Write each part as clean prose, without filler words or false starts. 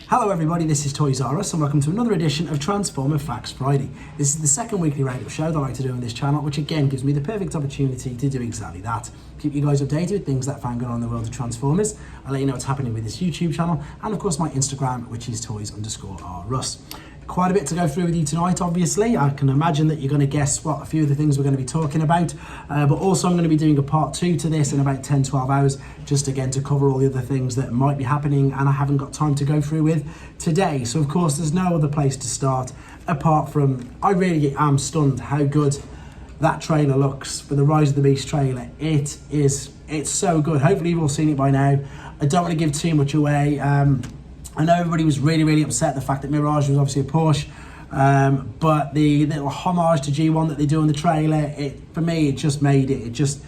Hello everybody, this is Deathsaurus and welcome to another edition of Transformer Facts Friday. This is the second weekly roundup show that I like to do on this channel, which again gives me the perfect opportunity to do exactly that. Keep you guys updated with things that I find going on in the world of Transformers. I'll let you know what's happening with this YouTube channel and of course my Instagram, which is toys_rus. Quite a bit to go through with you tonight, obviously. I can imagine that you're going to guess what a few of the things we're going to be talking about. But also I'm going to be doing a part 2 to this in about 10-12 hours, just again to cover all the other things that might be happening and I haven't got time to go through with today. So of course there's no other place to start apart from, I really am stunned how good that trailer looks for the Rise of the Beast trailer. It's so good. Hopefully you've all seen it by now. I don't want to give too much away. I know everybody was really upset the fact that Mirage was obviously a Porsche, but the little homage to G1 that they do in the trailer, for me, it just made it. It just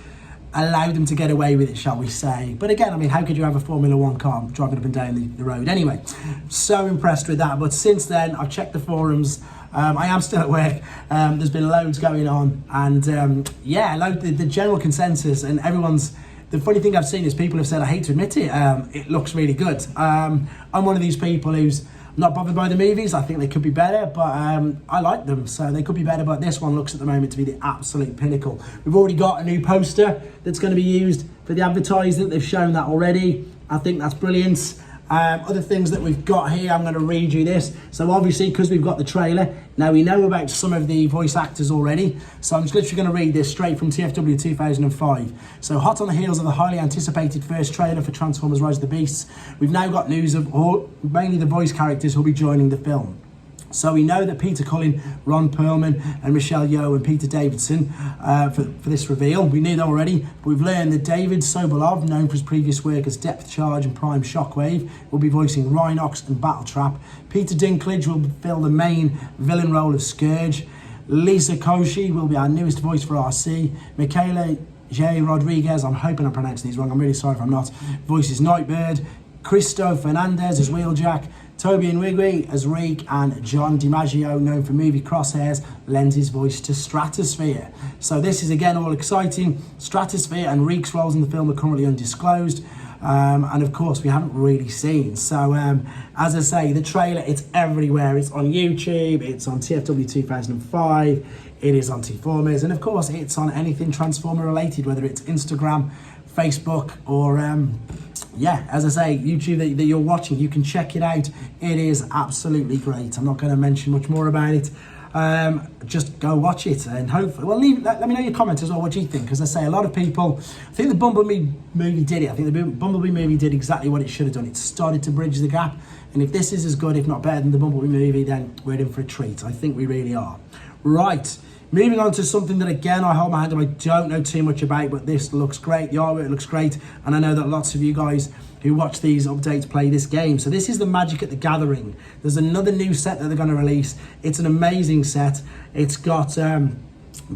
allowed them to get away with it, shall we say. But again, I mean, how could you have a Formula 1 car driving up and down the road? Anyway, so impressed with that. But since then, I've checked the forums. I am still at work. There's been loads going on. And yeah, the general consensus and everyone's... The funny thing I've seen is people have said, I hate to admit it, it looks really good. I'm one of these people who's not bothered by the movies. I think they could be better, but I like them, so they could be better. But this one looks at the moment to be the absolute pinnacle. We've already got a new poster that's going to be used for the advertising. They've shown that already. I think that's brilliant. Other things that we've got here, I'm going to read you this. So obviously, because we've got the trailer, now we know about some of the voice actors already. So I'm just literally going to read this straight from TFW 2005. So hot on the heels of the highly anticipated first trailer for Transformers Rise of the Beasts, we've now got news of mainly the voice characters who'll be joining the film. So we know that Peter Cullen, Ron Perlman and Michelle Yeoh and Peter Davidson for this reveal. We knew that already, but we've learned that David Sobolov, known for his previous work as Depth Charge and Prime Shockwave, will be voicing Rhinox and Battletrap. Peter Dinklage will fill the main villain role of Scourge. Lisa Koshy will be our newest voice for RC. Michaela J. Rodriguez, I'm hoping I'm pronouncing these wrong, I'm really sorry if I'm not, voices Nightbird. Cristo Fernandez as Wheeljack. Toby Nwigwe as Reek, and John DiMaggio, known for movie Crosshairs, lends his voice to Stratosphere. So this is again all exciting. Stratosphere and Reek's roles in the film are currently undisclosed. And of course we haven't really seen. So as I say, the trailer, it's everywhere. It's on YouTube, it's on TFW 2005, it is on T-Formers, and of course it's on anything Transformer related, whether it's Instagram, Facebook, or yeah, as I say, YouTube that you're watching, you can check it out. It is absolutely great. I'm not going to mention much more about it. Just go watch it and hopefully, well, let me know your comments as well, what you think, because I say a lot of people, I think the Bumblebee movie did it. I think the Bumblebee movie did exactly what it should have done. It started to bridge the gap, and if this is as good, if not better than the Bumblebee movie, then we're in for a treat. I think we really are. Right. Moving on to something that, again, I hold my hand up, I don't know too much about, but this looks great. The artwork looks great, and I know that lots of you guys who watch these updates play this game. So this is the Magic at the Gathering. There's another new set that they're going to release. It's an amazing set. It's got,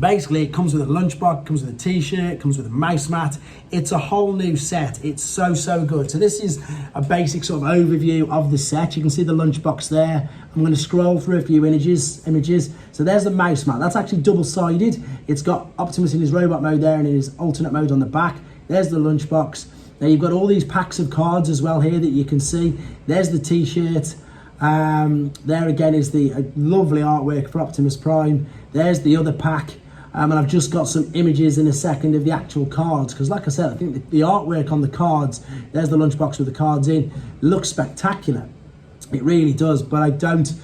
basically, it comes with a lunchbox, comes with a t-shirt, comes with a mouse mat. It's a whole new set. It's so good. So this is a basic sort of overview of the set. You can see the lunchbox there. I'm going to scroll through a few images. So there's the mouse mat. That's actually double-sided. It's got Optimus in his robot mode there and in his alternate mode on the back. There's the lunchbox. Now you've got all these packs of cards as well here that you can see. There's the t-shirt. There again is the lovely artwork for Optimus Prime. There's the other pack. And I've just got some images in a second of the actual cards, because like I said, I think the artwork on the cards, there's the lunchbox with the cards in, looks spectacular. It really does, but I don't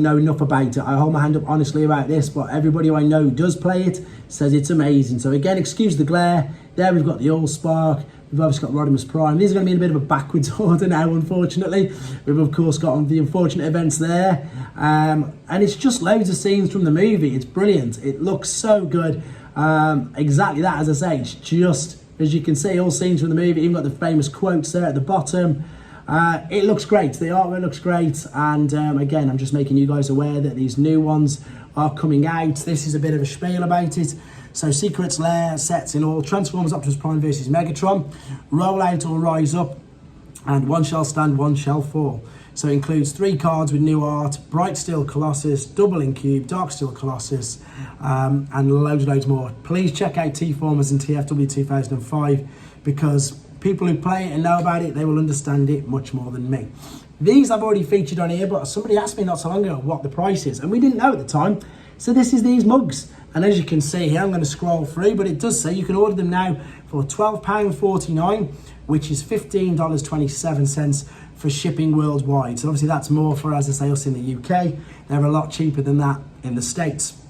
know enough about it. I hold my hand up honestly about this, but everybody who I know who does play it says it's amazing. So again, excuse the glare. There we've got the Allspark. We've obviously got Rodimus Prime. These are going to be in a bit of a backwards order now, unfortunately. We've of course got the unfortunate events there. And it's just loads of scenes from the movie. It's brilliant. It looks so good. Exactly that, as I say, it's just, as you can see, all scenes from the movie. Even got the famous quotes there at the bottom. It looks great. The artwork looks great. And again, I'm just making you guys aware that these new ones are coming out. This is a bit of a spiel about it. So Secrets Lair sets in all, Transformers Optimus Prime versus Megatron, Roll Out or Rise Up, and One Shall Stand, One Shall Fall. So it includes 3 cards with new art, Bright Steel Colossus, Double Incube, Dark Steel Colossus, and loads more. Please check out T-Formers and TFW 2005, because People who play it and know about it, they will understand it much more than me. These I've already featured on here, but somebody asked me not so long ago what the price is, and we didn't know at the time. So this is these mugs. And as you can see here, I'm going to scroll through, but it does say you can order them now for £12.49, which is $15.27 for shipping worldwide. So obviously that's more for, as I say, us in the UK. They're a lot cheaper than that in the States.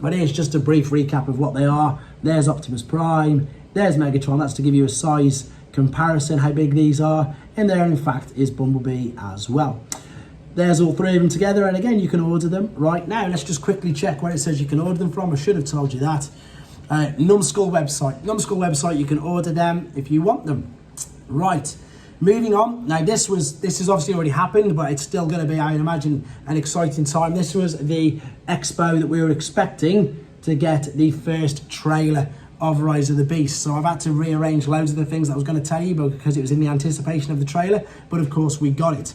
But here's just a brief recap of what they are. There's Optimus Prime, there's Megatron. That's to give you a size comparison, how big these are. And there, in fact, is Bumblebee as well. There's all three of them together, and again, you can order them right now. Let's just quickly check where it says you can order them from. I should have told you that. Numbskull website. Numbskull website, you can order them if you want them. Right, moving on. Now, this has obviously already happened, but it's still going to be, I imagine, an exciting time. This was the expo that we were expecting to get the first trailer of Rise of the Beast. So I've had to rearrange loads of the things that I was going to tell you because it was in the anticipation of the trailer, but of course we got it.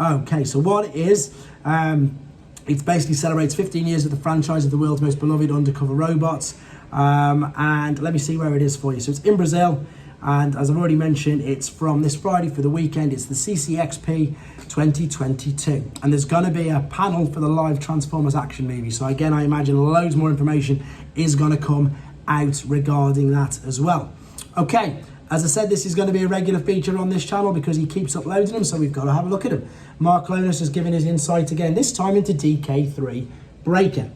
Okay, so what it is, it basically celebrates 15 years of the franchise of the world's most beloved undercover robots. And let me see where it is for you. So it's in Brazil, and as I've already mentioned, it's from this Friday for the weekend. It's the CCXP 2022. And there's going to be a panel for the live Transformers action movie. So again, I imagine loads more information is going to come out regarding that as well. Okay. As I said, this is going to be a regular feature on this channel because he keeps uploading them, so we've got to have a look at them. Marclonus has given his insight again, this time into DK3 Breaker.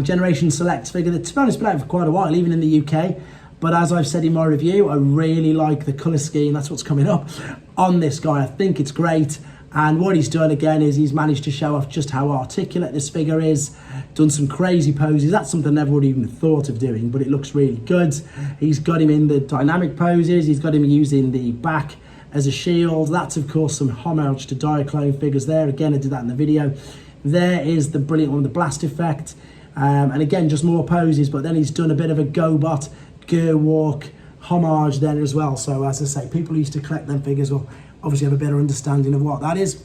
Generation Select figure that, to be honest, has been out for quite a while, even in the UK. But as I've said in my review, I really like the colour scheme, that's what's coming up, on this guy. I think it's great. And what he's done again is he's managed to show off just how articulate this figure is, done some crazy poses. That's something I never would even thought of doing, but it looks really good. He's got him in the dynamic poses. He's got him using the back as a shield. That's, of course, some homage to Diaclone figures there. Again, I did that in the video. There is the brilliant one, the blast effect. And again, just more poses, but then he's done a bit of a GoBot, gear walk, homage there as well. So, as I say, people who used to collect them figures will obviously have a better understanding of what that is.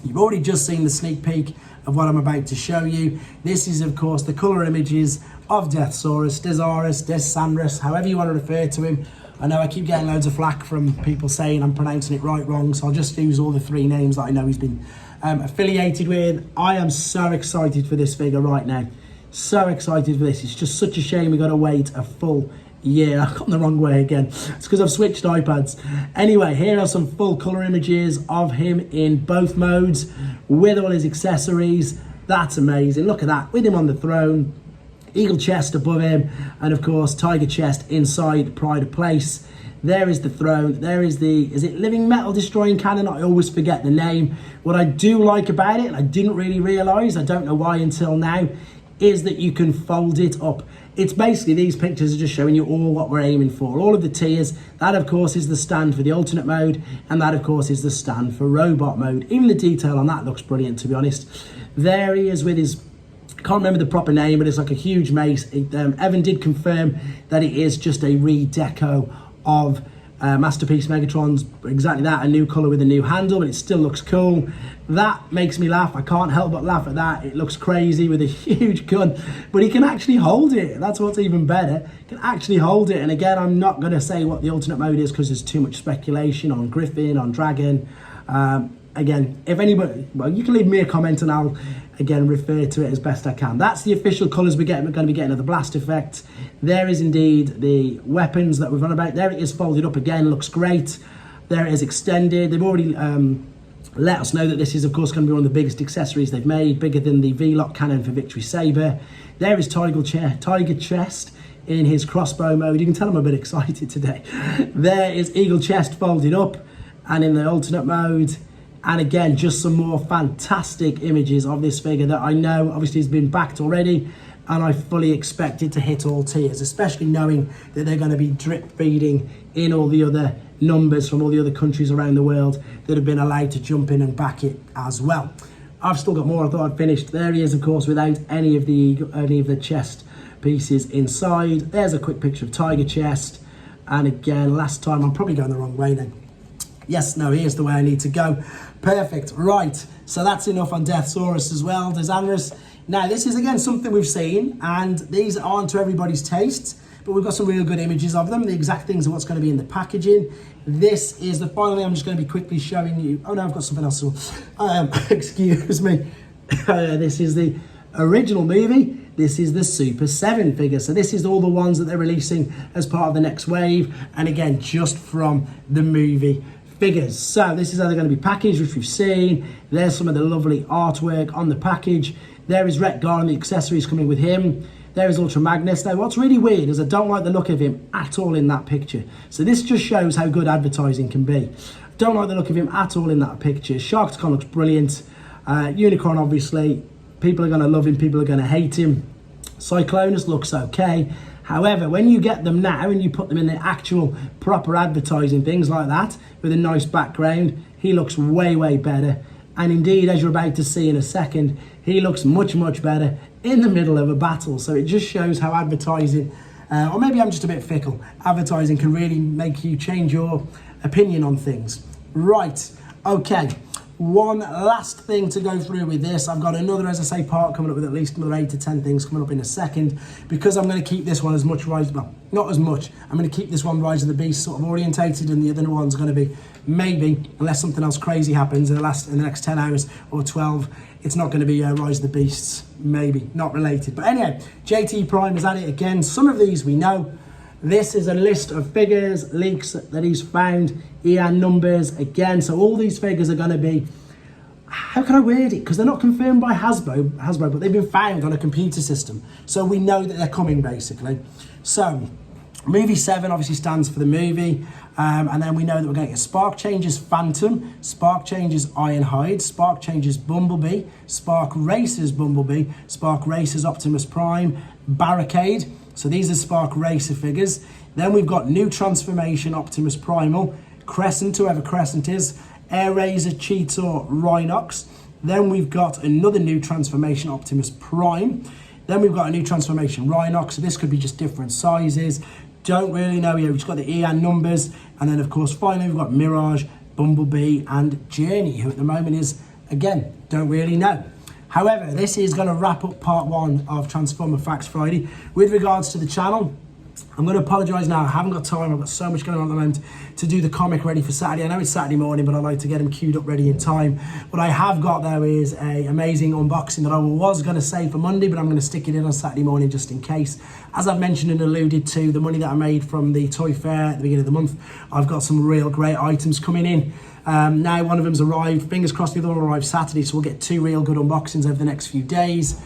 You've already just seen the sneak peek of what I'm about to show you. This is, of course, the colour images of Deathsaurus, Deathsaurus, however you want to refer to him. I know I keep getting loads of flack from people saying I'm pronouncing it wrong, so I'll just use all the three names that I know he's been affiliated with. I am so excited for this figure right now. So excited for this. It's just such a shame we got to wait a full year. I've gone the wrong way again. It's because I've switched iPads. Anyway, here are some full colour images of him in both modes with all his accessories. That's amazing. Look at that. With him on the throne, eagle chest above him, and of course tiger chest inside Pride of Place. There is the throne. There is is it living metal destroying cannon? I always forget the name. What I do like about it, and I didn't really realise, I don't know why until now, is that you can fold it up. It's basically, these pictures are just showing you all what we're aiming for. All of the tiers. That, of course, is the stand for the alternate mode, and that, of course, is the stand for robot mode. Even the detail on that looks brilliant, to be honest. There he is with his, I can't remember the proper name, but it's like a huge mace. Evan did confirm that it is just a redeco of Masterpiece Megatron's, exactly that, a new colour with a new handle, but it still looks cool. That makes me laugh. I can't help but laugh at that. It looks crazy with a huge gun, but he can actually hold it. That's what's even better. He can actually hold it. And again, I'm not going to say what the alternate mode is because there's too much speculation on Griffin, on Dragon. Again, if anybody, well, you can leave me a comment and I'll, again, refer to it as best I can. That's the official colours we're going to be getting of the blast effect. There is indeed the weapons that we've run about. There it is folded up again, looks great. There it is extended. They've already let us know that this is, of course, going to be one of the biggest accessories they've made, bigger than the V-Lock cannon for Victory Saber. There is Tiger Chest in his crossbow mode. You can tell I'm a bit excited today. There is Eagle Chest folded up and in the alternate mode. And again, just some more fantastic images of this figure that I know obviously has been backed already, and I fully expect it to hit all tiers, especially knowing that they're going to be drip feeding in all the other numbers from all the other countries around the world that have been allowed to jump in and back it as well. I've still got more. I thought I'd finished. There he is, of course, without any of the chest pieces inside. There's a quick picture of Tiger Chest. And again, last time, I'm probably going the wrong way then. Yes, no, here's the way I need to go. Perfect. Right, so that's enough on Deathsaurus as well. Deathsaurus. Now, this is, again, something we've seen, and these aren't to everybody's taste, but we've got some really good images of them, the exact things of what's going to be in the packaging. This is the final thing I'm just going to be quickly showing you. Oh no, I've got something else. Excuse me. This is the original movie. This is the Super 7 figure. So this is all the ones that they're releasing as part of the next wave. And again, just from the movie figures. So this is how they're going to be packaged, which we've seen. There's some of the lovely artwork on the package. There is Retgar and the accessories coming with him. There is Ultra Magnus. Now, what's really weird is I don't like the look of him at all in that picture. So this just shows how good advertising can be. Don't like the look of him at all in that picture. Sharkticon looks brilliant. Unicorn, obviously. People are going to love him. People are going to hate him. Cyclonus looks okay. However, when you get them now and you put them in the actual proper advertising, things like that, with a nice background, he looks way, way better. And indeed, as you're about to see in a second, he looks much, much better in the middle of a battle. So it just shows how advertising, or maybe I'm just a bit fickle, advertising can really make you change your opinion on things. Right, okay. One last thing to go through with this. I've got another, as I say, part coming up with at least another 8 to 10 things coming up in a second, because I'm going to keep this one as much Rise, well, not as much. I'm going to keep this one Rise of the Beast sort of orientated, and the other one's going to be maybe, unless something else crazy happens in the next 10 hours or 12, it's not going to be Rise of the Beasts, maybe, not related. But anyway, JT Prime is at it again. Some of these we know. This is a list of figures, leaks that he's found, EAN numbers again. So all these figures are going to be, how can I word it? Because they're not confirmed by Hasbro, but they've been found on a computer system. So we know that they're coming, basically. So movie 7 obviously stands for the movie. And then we know that we're going to get Spark Changes Phantom, Spark Changes Ironhide, Spark Changes Bumblebee, Spark Racers Bumblebee, Spark Racers Optimus Prime, Barricade. So these are Spark Racer figures. Then we've got New Transformation Optimus Primal, Crescent, whoever Crescent is, Air Razor Cheetor Rhinox. Then we've got another New Transformation Optimus Prime. Then we've got a New Transformation Rhinox. So this could be just different sizes. Don't really know here. We've just got the EAN numbers. And then, of course, finally, we've got Mirage, Bumblebee, and Journey, who at the moment is, again, don't really know. However, this is going to wrap up part 1 of Transformer Facts Friday. With regards to the channel, I'm going to apologise now. I haven't got time. I've got so much going on at the moment to do the comic ready for Saturday. I know it's Saturday morning, but I like to get them queued up ready in time. What I have got, though, is an amazing unboxing that I was going to save for Monday, but I'm going to stick it in on Saturday morning just in case. As I've mentioned and alluded to, the money that I made from the Toy Fair at the beginning of the month, I've got some real great items coming in. Now one of them's arrived. Fingers crossed the other one will arrive Saturday, so we'll get 2 real good unboxings over the next few days.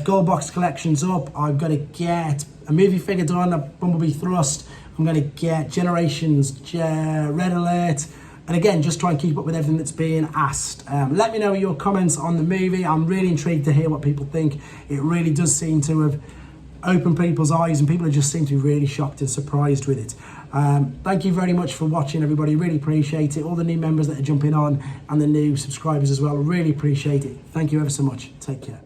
Gold box collection's up. I've got to get a movie figure done, a Bumblebee Thrust. I'm going to get Generations Red Alert. And again, just try and keep up with everything that's being asked. Let me know your comments on the movie. I'm really intrigued to hear what people think. It really does seem to have opened people's eyes, and people just seem to be really shocked and surprised with it. Thank you very much for watching, everybody. Really appreciate it. All the new members that are jumping on and the new subscribers as well. Really appreciate it. Thank you ever so much. Take care.